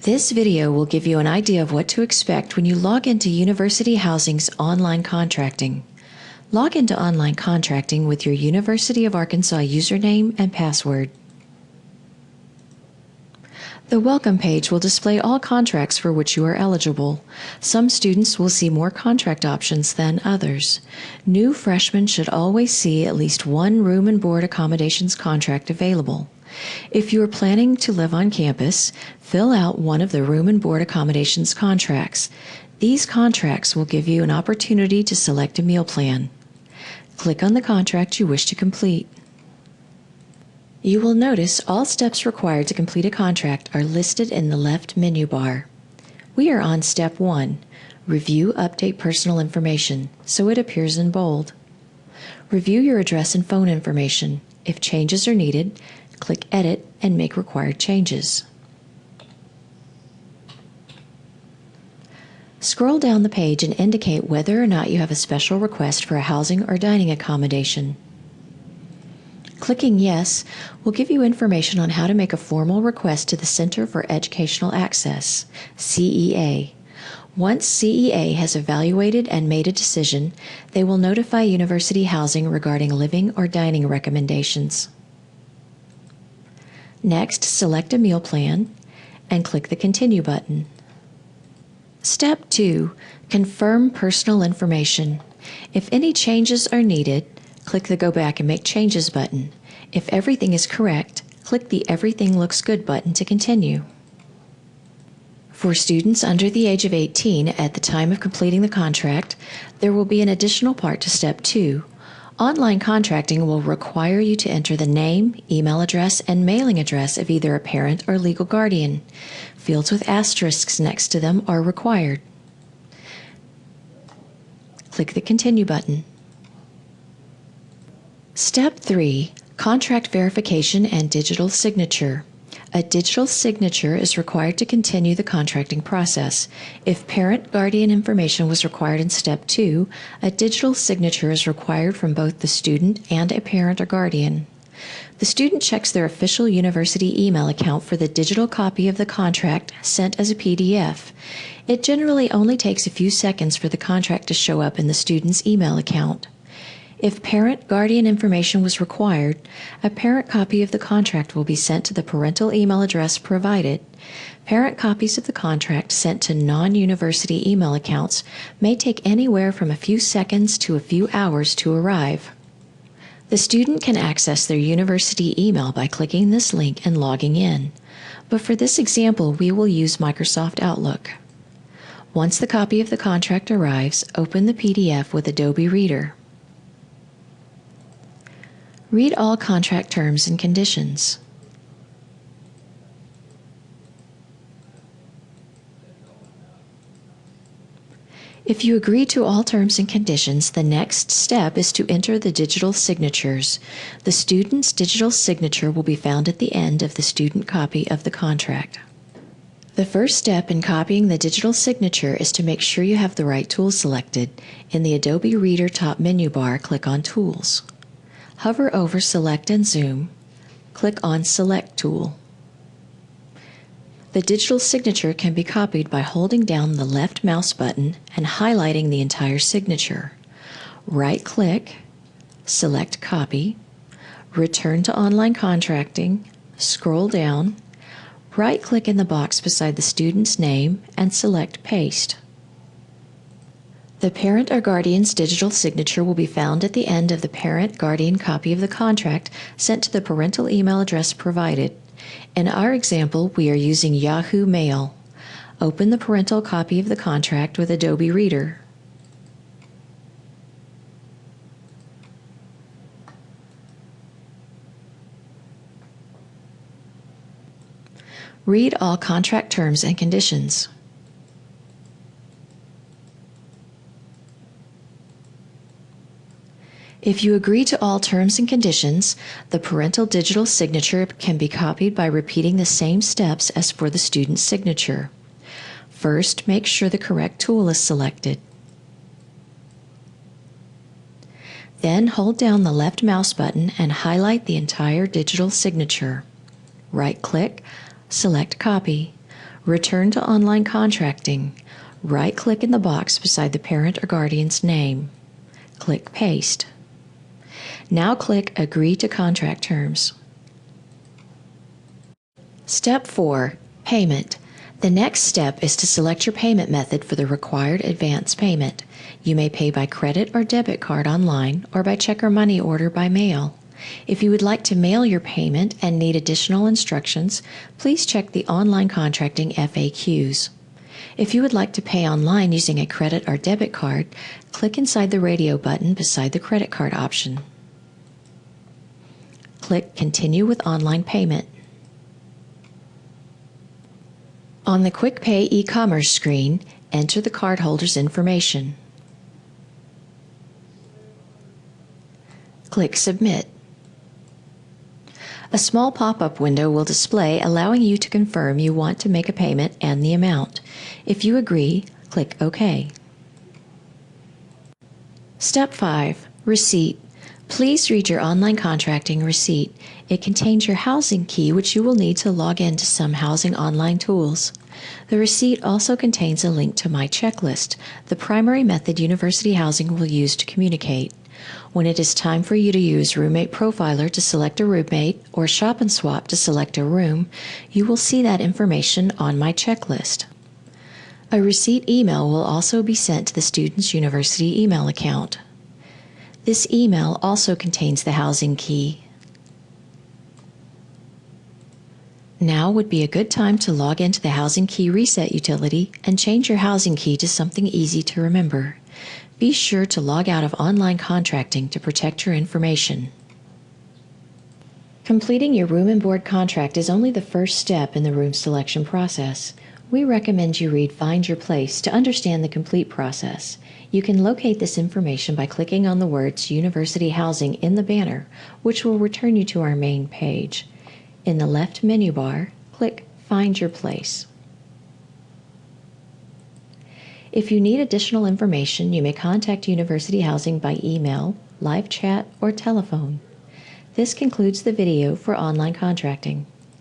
This video will give you an idea of what to expect when you log into University Housing's online contracting. Log into online contracting with your University of Arkansas username and password. The Welcome page will display all contracts for which you are eligible. Some students will see more contract options than others. New freshmen should always see at least one room and board accommodations contract available. If you are planning to live on campus, fill out one of the room and board accommodations contracts. These contracts will give you an opportunity to select a meal plan. Click on the contract you wish to complete. You will notice all steps required to complete a contract are listed in the left menu bar. We are on Step 1, Review Update Personal Information, so it appears in bold. Review your address and phone information. If changes are needed, click Edit and make required changes. Scroll down the page and indicate whether or not you have a special request for a housing or dining accommodation. Clicking Yes will give you information on how to make a formal request to the Center for Educational Access, CEA. Once CEA has evaluated and made a decision, they will notify University Housing regarding living or dining recommendations. Next, select a meal plan and click the Continue button. Step 2. Confirm personal information. If any changes are needed, click the Go Back and Make Changes button. If everything is correct, click the Everything Looks Good button to continue. For students under the age of 18 at the time of completing the contract, there will be an additional part to Step 2. Online contracting will require you to enter the name, email address, and mailing address of either a parent or legal guardian. Fields with asterisks next to them are required. Click the Continue button. Step 3. Contract verification and digital signature. A digital signature is required to continue the contracting process. If parent-guardian information was required in Step 2, a digital signature is required from both the student and a parent or guardian. The student checks their official university email account for the digital copy of the contract sent as a PDF. It generally only takes a few seconds for the contract to show up in the student's email account. If parent-guardian information was required, a parent copy of the contract will be sent to the parental email address provided. Parent copies of the contract sent to non-university email accounts may take anywhere from a few seconds to a few hours to arrive. The student can access their university email by clicking this link and logging in. But for this example, we will use Microsoft Outlook. Once the copy of the contract arrives, open the PDF with Adobe Reader. Read all contract terms and conditions. If you agree to all terms and conditions, the next step is to enter the digital signatures. The student's digital signature will be found at the end of the student copy of the contract. The first step in copying the digital signature is to make sure you have the right tool selected. In the Adobe Reader top menu bar, click on Tools. Hover over Select and Zoom. Click on Select Tool. The digital signature can be copied by holding down the left mouse button and highlighting the entire signature. Right-click, select Copy, return to Online Contracting, scroll down, right-click in the box beside the student's name and select Paste. The parent or guardian's digital signature will be found at the end of the parent-guardian copy of the contract sent to the parental email address provided. In our example, we are using Yahoo Mail. Open the parental copy of the contract with Adobe Reader. Read all contract terms and conditions. If you agree to all terms and conditions, the parental digital signature can be copied by repeating the same steps as for the student's signature. First, make sure the correct tool is selected. Then hold down the left mouse button and highlight the entire digital signature. Right-click, select Copy. Return to online contracting. Right-click in the box beside the parent or guardian's name. Click Paste. Now click Agree to Contract Terms. Step 4. Payment. The next step is to select your payment method for the required advance payment. You may pay by credit or debit card online or by check or money order by mail. If you would like to mail your payment and need additional instructions, please check the online contracting FAQs. If you would like to pay online using a credit or debit card, click inside the radio button beside the credit card option. Click Continue with Online Payment. On the Quick Pay e-commerce screen, enter the cardholder's information. Click Submit. A small pop-up window will display, allowing you to confirm you want to make a payment and the amount. If you agree, click OK. Step 5. Receipt. Please read your online contracting receipt. It contains your housing key, which you will need to log in to some housing online tools. The receipt also contains a link to My Checklist, the primary method University Housing will use to communicate. When it is time for you to use Roommate Profiler to select a roommate or Shop and Swap to select a room, you will see that information on My Checklist. A receipt email will also be sent to the student's university email account. This email also contains the housing key. Now would be a good time to log into the Housing Key Reset utility and change your housing key to something easy to remember. Be sure to log out of online contracting to protect your information. Completing your room and board contract is only the first step in the room selection process. We recommend you read Find Your Place to understand the complete process. You can locate this information by clicking on the words University Housing in the banner, which will return you to our main page. In the left menu bar, click Find Your Place. If you need additional information, you may contact University Housing by email, live chat, or telephone. This concludes the video for online contracting.